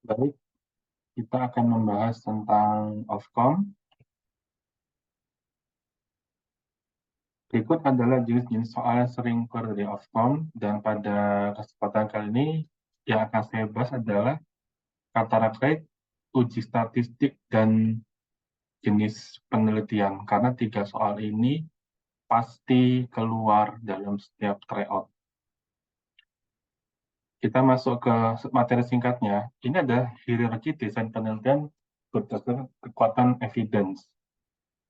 Baik, kita akan membahas tentang Ofcom. Berikut adalah jenis-jenis soal yang sering keluar dari Ofcom, dan pada kesempatan kali ini yang akan saya bahas adalah kata terkait, uji statistik, dan jenis penelitian. Karena tiga soal ini pasti keluar dalam setiap tryout. Kita masuk ke materi singkatnya. Ini adalah hierarki desain penelitian berdasarkan kekuatan evidence.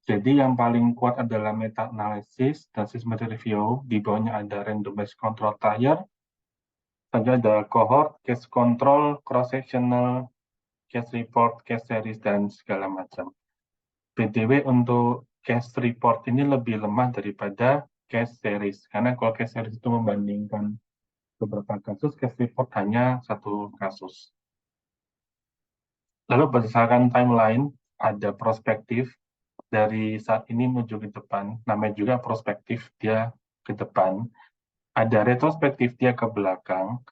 Jadi yang paling kuat adalah meta-analysis dan systematic review. Di bawahnya ada randomized control trial, selanjutnya ada cohort, case control, cross-sectional, case report, case series, dan segala macam. BTW untuk case report ini lebih lemah daripada case series. Karena kalau case series itu membandingkan beberapa kasus, case report hanya satu kasus. Lalu berdasarkan timeline, ada prospektif dari saat ini menuju ke depan, namanya juga prospektif, dia ke depan. Ada retrospektif, dia ke belakang.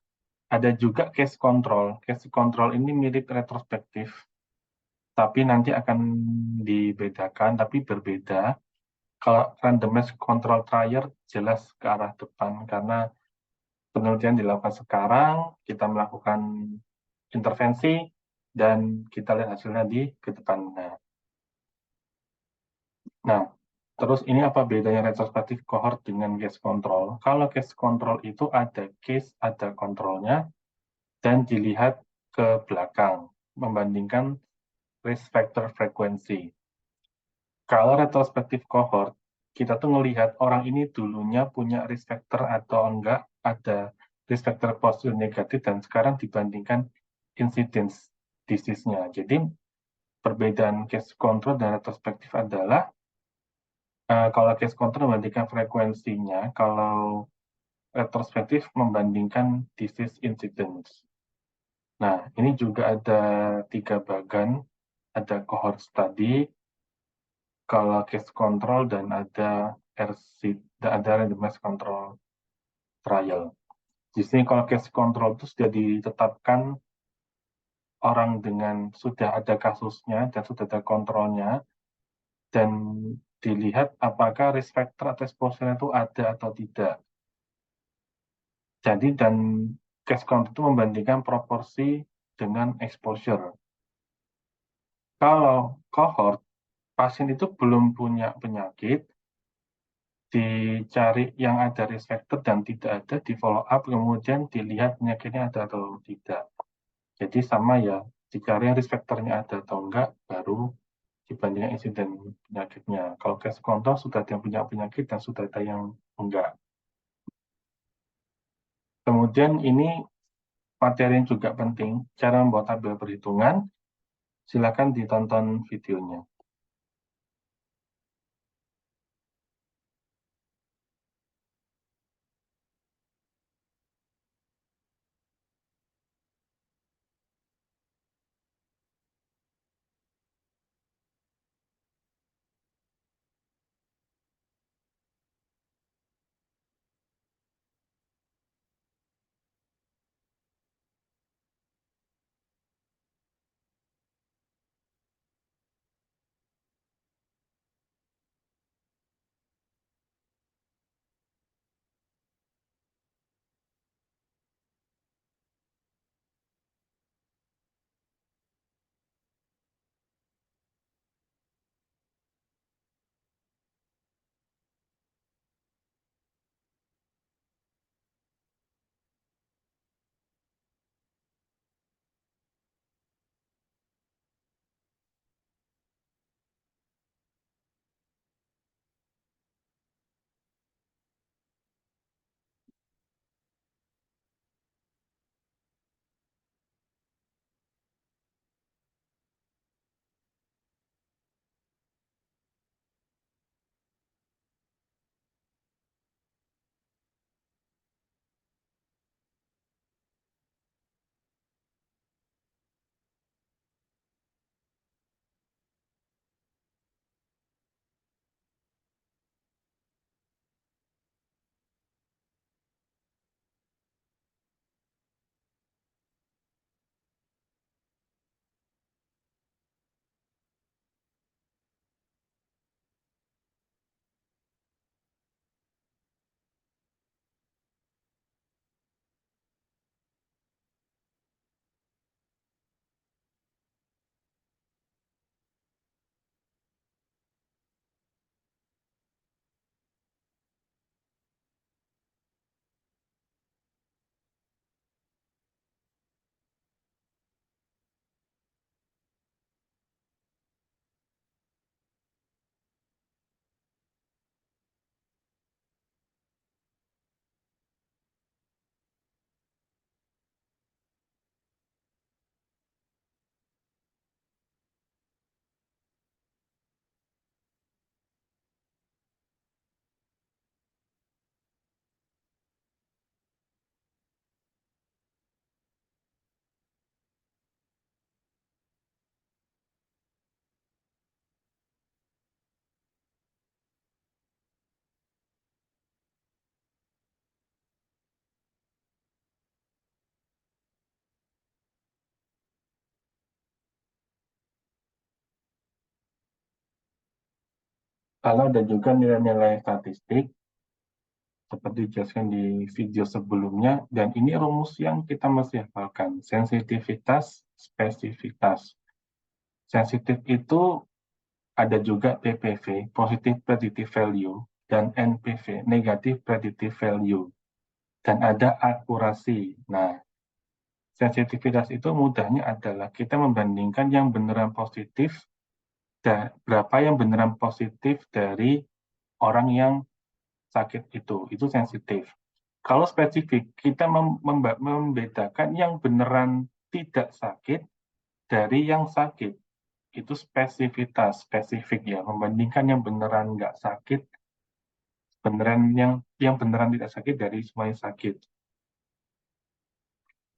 Ada juga case control. Case control ini mirip retrospektif, tapi nanti akan dibedakan, tapi berbeda. Kalau randomized control trial jelas ke arah depan, karena penelitian dilakukan sekarang, kita melakukan intervensi, dan kita lihat hasilnya di ke depan. Nah, terus ini apa bedanya retrospektif cohort dengan case control? Kalau case control itu ada case, ada kontrolnya, dan dilihat ke belakang, membandingkan risk factor frekuensi. Kalau retrospektif cohort, kita tuh ngelihat orang ini dulunya punya risk factor atau enggak, ada risk factor positif negatif, dan sekarang dibandingkan incidence disease-nya. Jadi, perbedaan case control dan retrospektif adalah kalau case control membandingkan frekuensinya, kalau retrospektif membandingkan disease incidence. Nah, ini juga ada tiga bagan, ada cohort study, kalau case control, dan ada RC, dan ada randomized control trial. Di sini kalau case control itu sudah ditetapkan orang dengan sudah ada kasusnya dan sudah ada kontrolnya, dan dilihat apakah risk factor atau exposure itu ada atau tidak. Jadi dan case count itu membandingkan proporsi dengan exposure. Kalau cohort, pasien itu belum punya penyakit, dicari yang ada risk factor dan tidak ada, di follow up, kemudian dilihat penyakitnya ada atau tidak. Jadi sama ya, dicari yang risk factornya ada atau enggak, baru dibandingkan insiden penyakitnya. Kalau case control sudah ada yang punya penyakit dan sudah ada yang enggak. Kemudian ini materi yang juga penting, cara membuat tabel perhitungan. Silakan ditonton videonya. Lalu ada juga nilai-nilai statistik, seperti dijelaskan di video sebelumnya, dan ini rumus yang kita mesti hafalkan, sensitivitas, spesifitas. Sensitif itu ada juga PPV, Positive Predictive Value, dan NPV, Negative Predictive Value. Dan ada akurasi. Nah, sensitivitas itu mudahnya adalah kita membandingkan yang beneran positif, dan berapa yang beneran positif dari orang yang sakit itu sensitif. Kalau spesifik, kita membedakan yang beneran tidak sakit dari yang sakit. Itu spesifik ya, membandingkan yang beneran nggak sakit, beneran yang beneran tidak sakit dari semuanya sakit.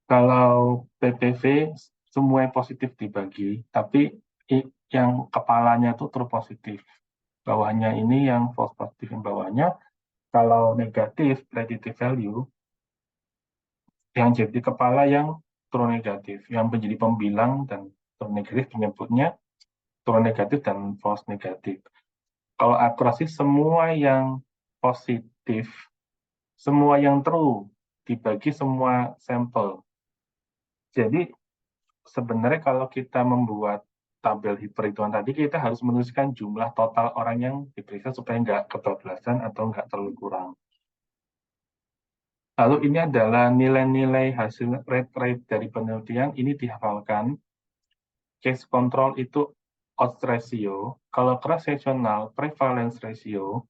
Kalau PPV semua yang positif dibagi, tapi yang kepalanya itu true positif. Bawahnya ini yang false positif yang bawahnya. Kalau negatif predictive value, yang jadi kepala yang true negatif, yang menjadi pembilang dan true negatif menyebutnya true negatif dan false negatif. Kalau akurasi semua yang positif, semua yang true dibagi semua sampel. Jadi sebenarnya kalau kita membuat tabel hiperhitungan tadi, kita harus menuliskan jumlah total orang yang diperiksa supaya nggak kebablasan atau nggak terlalu kurang. Lalu ini adalah nilai-nilai hasil rate dari penelitian, ini dihafalkan. Case control itu odds ratio, kalau cross sectional prevalence ratio,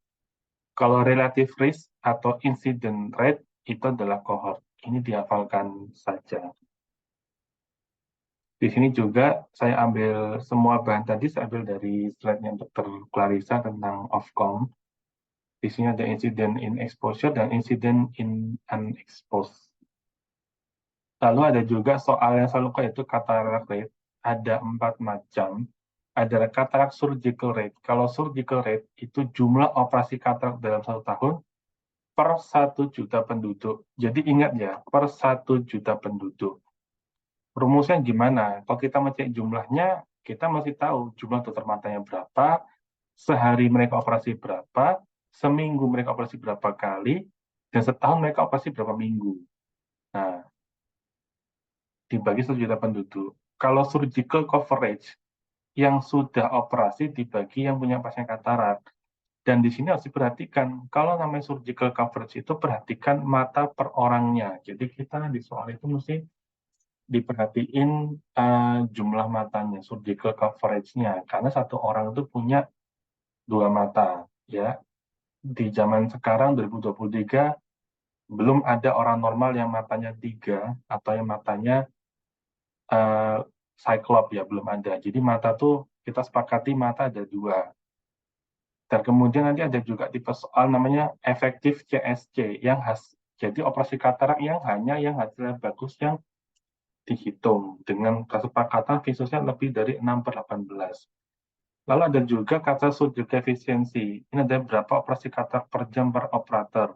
kalau relative risk atau incident rate itu adalah cohort. Ini dihafalkan saja. Di sini juga saya ambil semua bahan tadi, saya ambil dari slide-nya Dr. Clarissa tentang OFCOM. Di sini ada incident in exposure dan incident in unexposed. Lalu ada juga soal yang selalu yaitu cataract rate. Ada 4 macam. Ada cataract surgical rate. Kalau surgical rate itu jumlah operasi katarak dalam 1 tahun per 1 juta penduduk. Jadi ingat ya, per 1 juta penduduk. Rumusnya gimana? Kalau kita mencari jumlahnya, kita masih tahu jumlah dokter matanya berapa, sehari mereka operasi berapa, seminggu mereka operasi berapa kali, dan setahun mereka operasi berapa minggu. Nah, dibagi 1 juta penduduk. Kalau surgical coverage, yang sudah operasi dibagi yang punya pasien katarak. Dan di sini harus diperhatikan, kalau namanya surgical coverage itu perhatikan mata per orangnya. Jadi kita di soal itu mesti diperhatiin jumlah matanya, surgical coverage-nya. Karena satu orang itu punya 2 mata. Ya, di zaman sekarang 2023 belum ada orang normal yang matanya 3 atau yang matanya cyclop ya, belum ada. Jadi mata tuh kita sepakati mata ada 2. Dan kemudian nanti ada juga tipe soal namanya efektif CSC yang jadi operasi katarak yang hanya yang hasilnya bagus yang dihitung dengan kesepakatan visusnya lebih dari 6/18. Lalu ada juga kata surgical efficiency. Ini ada berapa operasi katarak per jam per operator.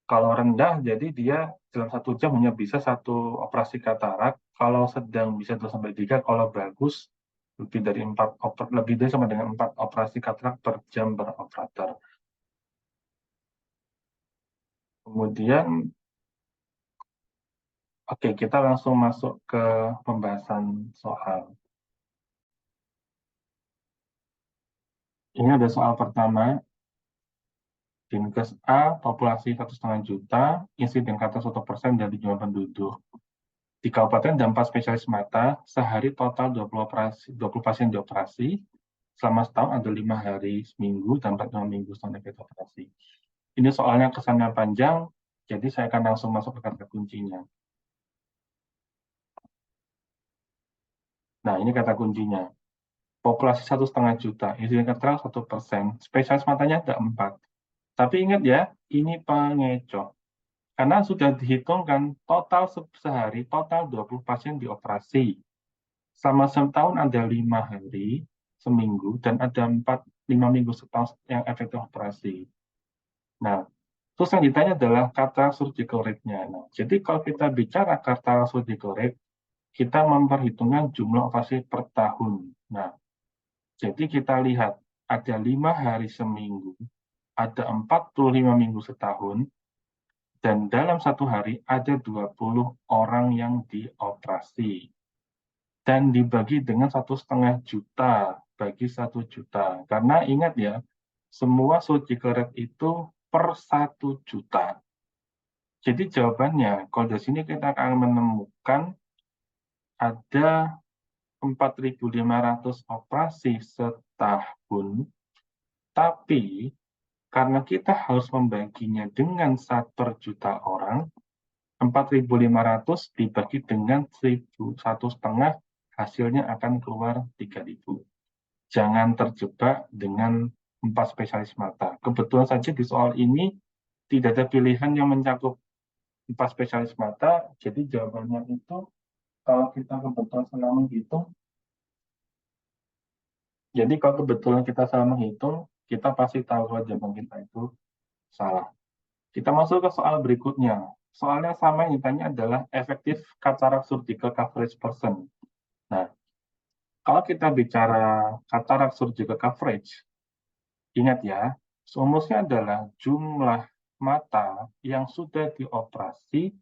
Kalau rendah, jadi dia dalam 1 jam hanya bisa 1 operasi katarak. Kalau sedang bisa 2-3, kalau bagus lebih dari sama dengan 4 operasi katarak per jam per operator. Kemudian, oke, kita langsung masuk ke pembahasan soal. Ini ada soal pertama. Dinkes A, populasi 1,5 juta, insiden kata 1% dari jumlah penduduk. Di kabupaten ada 4 spesialis mata, sehari total 20 pasien dioperasi, selama setahun ada 5 hari seminggu, dan 45 minggu setelah efek operasi. Ini soalnya kesannya panjang, jadi saya akan langsung masuk ke kata kuncinya. Nah, ini kata kuncinya. Populasi 1,5 juta, insiden keterangan 1%, spesialis matanya ada 4. Tapi ingat ya, ini pengecoh. Karena sudah dihitungkan total sehari, total 20 pasien dioperasi. Selama setahun ada 5 hari, seminggu, dan ada 5 minggu setahun yang efektif operasi. Nah, terus yang ditanya adalah kata surgical rate-nya. Nah, jadi kalau kita bicara kata surgical rate, kita memperhitungkan jumlah operasi per tahun. Nah, jadi kita lihat ada 5 hari seminggu, ada 45 minggu setahun, dan dalam satu hari ada 20 orang yang dioperasi. Dan dibagi dengan 1,5 juta bagi 1 juta. Karena ingat ya, semua surgical rate itu per 1 juta. Jadi jawabannya, kalau dari sini kita akan menemukan ada 4.500 operasi setahun, tapi karena kita harus membaginya dengan 1 juta orang, 4.500 dibagi dengan 1,5, hasilnya akan keluar 3.000. Jangan terjebak dengan 4 spesialis mata. Kebetulan saja di soal ini tidak ada pilihan yang mencakup 4 spesialis mata, jadi jawabannya itu kalau kita kebetulan salah menghitung, jadi kalau kebetulan kita salah menghitung, kita pasti tahu kalau jawaban kita itu salah. Kita masuk ke soal berikutnya. Soalnya sama yang ditanya adalah efektif cataract surgical coverage percent. Nah, kalau kita bicara cataract surgical coverage, ingat ya, rumusnya adalah jumlah mata yang sudah dioperasi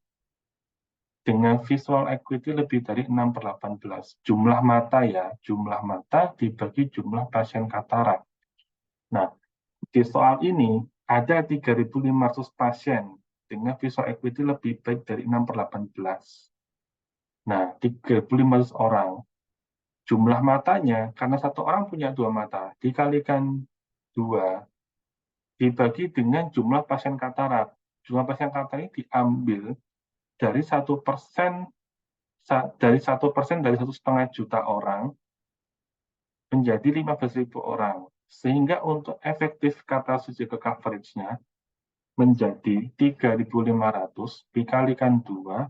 dengan visual acuity lebih dari 6/18. Jumlah mata ya, jumlah mata dibagi jumlah pasien katarak. Nah, di soal ini ada 3.500 pasien dengan visual acuity lebih baik dari 6/18. Nah, 3.500 orang. Jumlah matanya, karena satu orang punya 2 mata, dikalikan 2, dibagi dengan jumlah pasien katarak. Jumlah pasien katarak ini diambil dari 1% dari 1% dari 1,5 juta orang menjadi 15.000 orang. Sehingga untuk efektif cataract surgical coverage-nya menjadi 3.500 dikalikan 2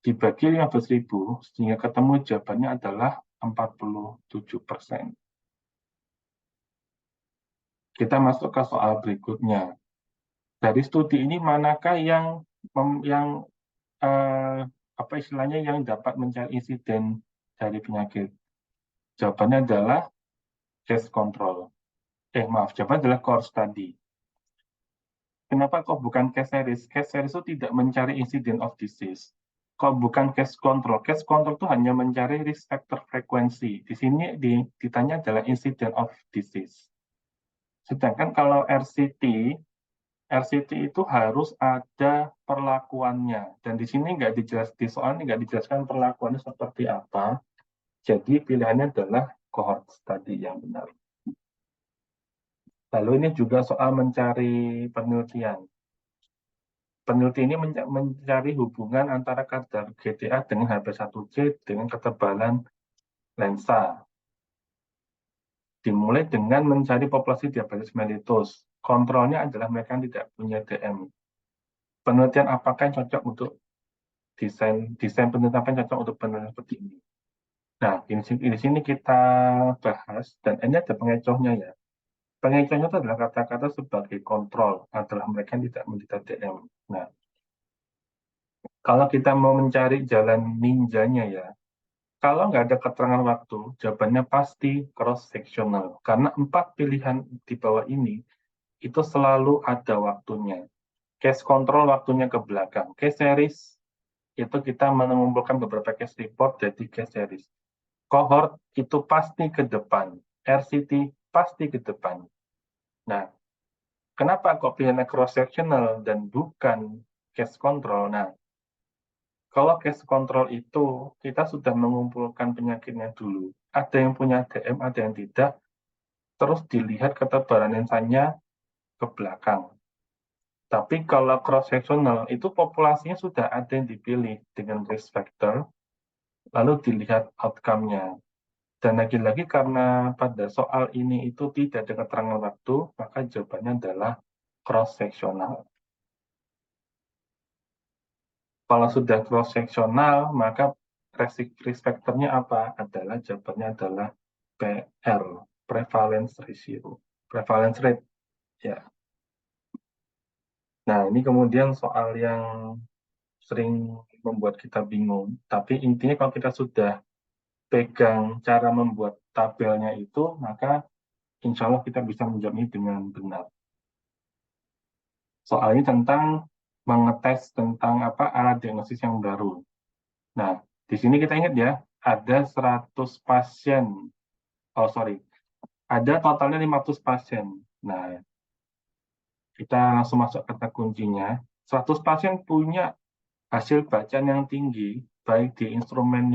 dibagi 15.000 sehingga ketemu jawabannya adalah 47%. Kita masuk ke soal berikutnya. Dari studi ini manakah yang apa istilahnya yang dapat mencari insiden dari penyakit? Jawabannya adalah case control. Jawabannya adalah core study. Kenapa kok bukan case series? Case series itu tidak mencari incident of disease. Kok bukan case control? Case control itu hanya mencari risk factor frekuensi. Di sini ditanya adalah incident of disease. Sedangkan kalau RCT itu harus ada perlakuannya. Dan di sini nggak dijelaskan, di soal ini nggak dijelaskan perlakuannya seperti apa. Jadi pilihannya adalah cohort study yang benar. Lalu ini juga soal mencari penelitian. Peneliti ini mencari hubungan antara kadar GTA dengan HP1C dengan ketebalan lensa. Dimulai dengan mencari populasi diabetes mellitus. Kontrolnya adalah mereka yang tidak punya DM. Penelitian apakah yang cocok untuk desain penelitian cocok untuk penelitian seperti ini? Nah, di sini kita bahas, dan ini ada pengecohnya ya. Pengecohnya itu adalah kata-kata sebagai kontrol, adalah mereka yang tidak menderita DM. Nah, kalau kita mau mencari jalan ninjanya ya, kalau nggak ada keterangan waktu, jawabannya pasti cross-sectional. Karena 4 pilihan di bawah ini, itu selalu ada waktunya. Case control waktunya ke belakang. Case series, itu kita mengumpulkan beberapa case report jadi case series. Cohort itu pasti ke depan. RCT pasti ke depan. Nah, kenapa kok pilihannya cross-sectional dan bukan case control? Nah, kalau case control itu kita sudah mengumpulkan penyakitnya dulu. Ada yang punya DM, ada yang tidak. Terus dilihat ketebalan lensanya ke belakang. Tapi kalau cross-sectional itu populasinya sudah ada yang dipilih dengan risk factor, lalu dilihat outcome-nya. Dan lagi-lagi karena pada soal ini itu tidak ada keterangan waktu, maka jawabannya adalah cross-sectional. Kalau sudah cross-sectional, maka risk factor-nya apa? Jawabannya adalah PR, prevalence ratio. Prevalence rate, ya. Nah, ini kemudian soal yang sering membuat kita bingung. Tapi intinya kalau kita sudah pegang cara membuat tabelnya itu, maka insya Allah kita bisa menjawab ini dengan benar. Soal ini tentang mengetes tentang alat diagnosis yang baru. Nah, di sini kita ingat ya, ada 100 pasien. Oh, sorry. Ada totalnya 500 pasien. Nah, kita langsung masuk kata kuncinya. 100 pasien punya hasil bacaan yang tinggi, baik di instrumen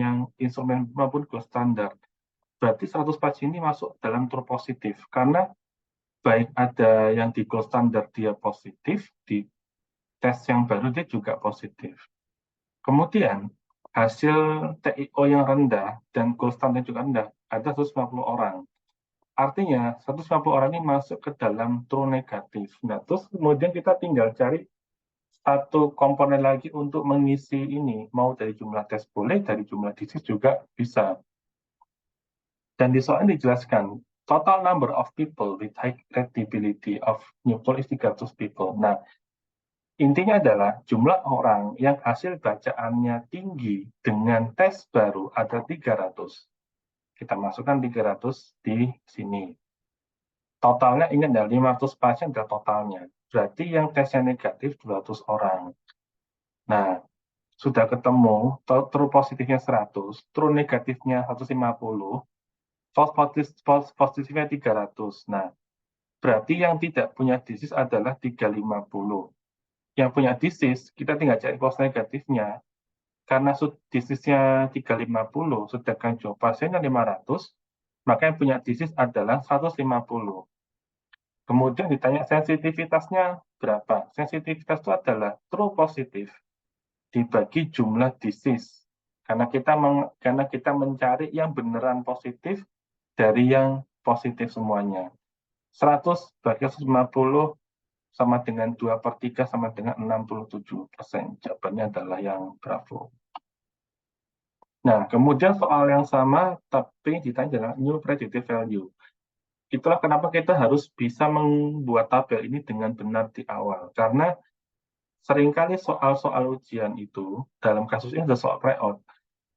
maupun gold standar. Berarti 100 pasien ini masuk dalam true positif. Karena baik ada yang di gold standar dia positif, di tes yang baru dia juga positif. Kemudian, hasil TIO yang rendah dan gold standar juga rendah, ada 150 orang. Artinya, 150 orang ini masuk ke dalam true negatif. Nah, terus kemudian kita tinggal cari satu komponen lagi untuk mengisi ini. Mau dari jumlah tes boleh, dari jumlah disease juga bisa. Dan di soal ini dijelaskan, total number of people with high readability of Newport is 300 people. Nah, intinya adalah jumlah orang yang hasil bacaannya tinggi dengan tes baru ada 300. Kita masukkan 300 di sini. Totalnya ingat ya, 500 pasien adalah totalnya. Berarti yang tesnya negatif 200 orang. Nah, sudah ketemu, true positifnya 100, true negatifnya 150, false positifnya 300. Nah, berarti yang tidak punya disease adalah 350. Yang punya disease, kita tinggal cari false negatifnya. Karena disease-nya 350, sedangkan jumlah pasiennya 500, maka yang punya disease adalah 150. Kemudian ditanya sensitivitasnya berapa? Sensitivitas itu adalah true positif dibagi jumlah disease. Karena kita mencari yang beneran positif dari yang positif semuanya. 100 bagi 150 sama dengan 2/3 sama dengan 67%. Jawabannya adalah yang bravo. Nah, kemudian soal yang sama, tapi ditanya adalah new predictive value. Itulah kenapa kita harus bisa membuat tabel ini dengan benar di awal. Karena seringkali soal-soal ujian itu, dalam kasus ini ada soal tryout,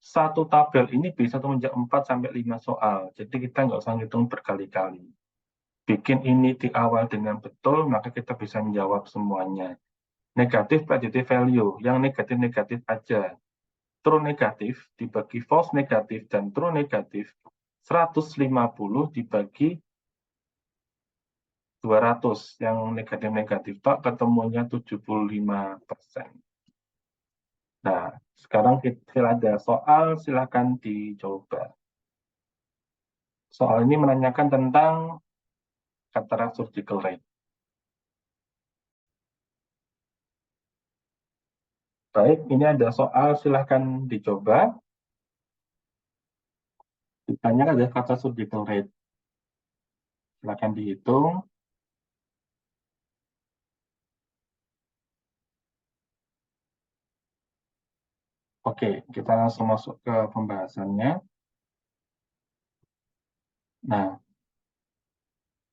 satu tabel ini bisa menjawab 4-5 soal. Jadi kita nggak usah ngitung berkali-kali. Bikin ini di awal dengan betul, maka kita bisa menjawab semuanya. Negatif predictive value, yang negatif-negatif aja. True negatif dibagi false negatif dan true negatif, 150 dibagi 200, yang negatif-negatif, tak ketemunya 75%. Nah, sekarang kita ada soal, silakan dicoba. Soal ini menanyakan tentang cataract surgical rate. Baik, ini ada soal, silahkan dicoba. Ditanyakan ada kata surgical rate. Silahkan dihitung. Oke, kita langsung masuk ke pembahasannya. Nah,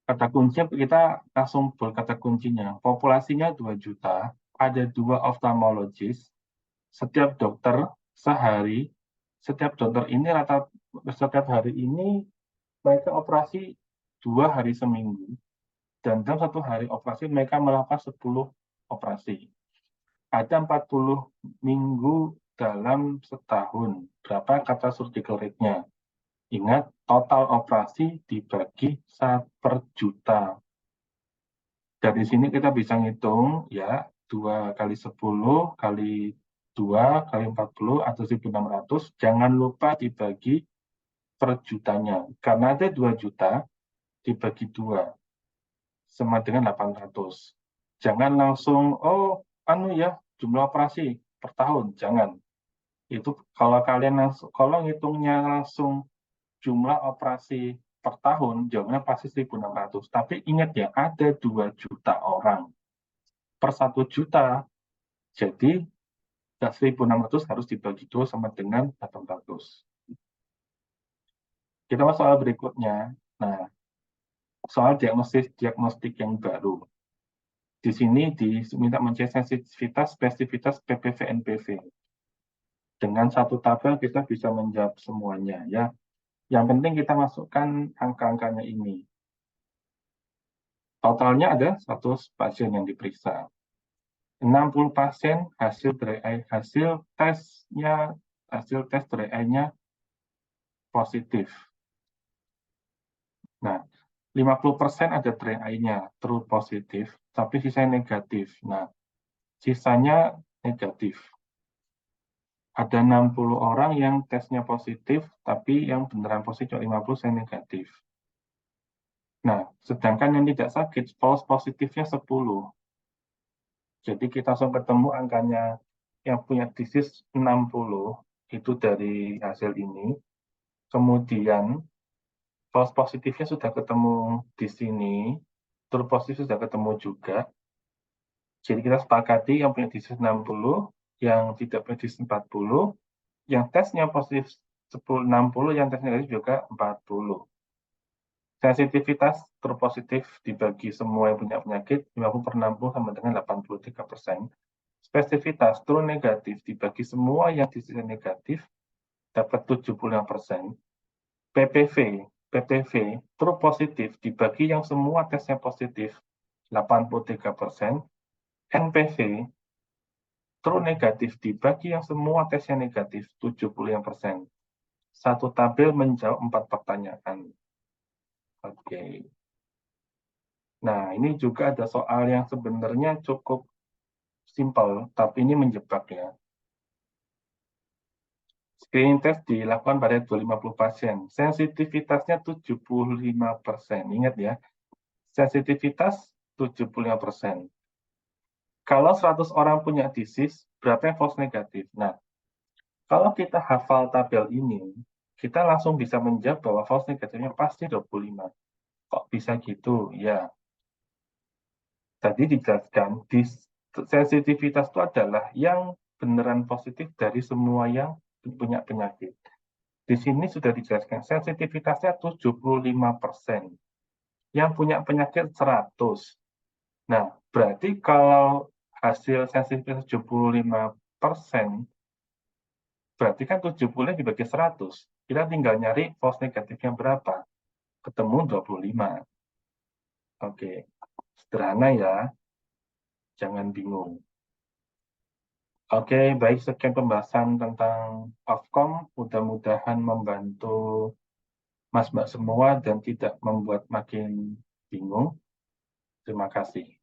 kata kunci kita langsung berkata kuncinya. Populasinya 2 juta, ada 2 ophthalmologist, setiap dokter sehari, setiap dokter ini setiap hari ini mereka operasi 2 hari seminggu, dan dalam 1 hari operasi mereka melakukan 10 operasi. Ada 40 minggu dalam setahun. Berapa kata surgical rate-nya? Ingat, total operasi dibagi 1/juta. Dari sini kita bisa ngitung, ya, 2 kali 10 kali 2 kali 40 atau 1.600. Jangan lupa dibagi per jutanya. Karena ada 2 juta, dibagi 2, sama dengan 800. Jangan langsung, oh, ya, jumlah operasi per tahun. Jangan. Itu kalau kalian kalau ngitungnya langsung jumlah operasi per tahun, jawabannya pasti 1.600. Tapi ingat ya, ada 2 juta orang per 1 juta. Jadi, 1.600 harus dibagi 2 sama dengan 800. Kita masuk soal berikutnya. Nah, soal diagnostik yang baru. Di sini diminta mencari sensitivitas, spesifitas PPV NPV. Dengan satu tabel kita bisa menjawab semuanya, ya. Yang penting kita masukkan angka-angkanya ini. Totalnya ada 100 pasien yang diperiksa. 60 pasien hasil tes dry eye-nya positif. Nah, 50% ada dry eye-nya true positif, tapi sisanya negatif. Nah, sisanya negatif. Ada 60 orang yang tesnya positif, tapi yang beneran positif 50 yang negatif. Nah, sedangkan yang tidak sakit, false positifnya 10. Jadi kita langsung ketemu angkanya yang punya disease 60, itu dari hasil ini. Kemudian, false positifnya sudah ketemu di sini, true positif sudah ketemu juga. Jadi kita sepakati yang punya disease 60, yang tidak punya disease 40, yang tesnya positif 60, yang tesnya negatif juga 40. Sensitivitas true positif dibagi semua yang punya penyakit 50 per 60 sama dengan 83%. Spesifitas true negatif dibagi semua yang disease negatif dapat 75%. PPV true positif dibagi yang semua tesnya positif 83%. NPV true negatif dibagi yang semua tesnya negatif 75%. Satu tabel menjawab 4 pertanyaan. Oke. Nah, ini juga ada soal yang sebenarnya cukup simpel, tapi ini menjebak ya. Screening test dilakukan pada 250 pasien. Sensitivitasnya 75%. Ingat ya, sensitivitas 75%. Kalau 100 orang punya disease, berapa yang false negatif? Nah, kalau kita hafal tabel ini, kita langsung bisa menjawab bahwa false negatifnya pasti 25. Kok bisa gitu? Ya, tadi dijelaskan, sensitivitas itu adalah yang beneran positif dari semua yang punya penyakit. Di sini sudah dijelaskan, sensitivitasnya 75%. Yang punya penyakit 100. Nah, berarti kalau hasil sensitivitas 75%, berarti kan 70-nya dibagi 100. Kita tinggal nyari false negatifnya berapa. Ketemu 25. Oke, sederhana ya. Jangan bingung. Oke, baik, sekian pembahasan tentang Ofcom. Mudah-mudahan membantu Mas Mbak semua dan tidak membuat makin bingung. Terima kasih.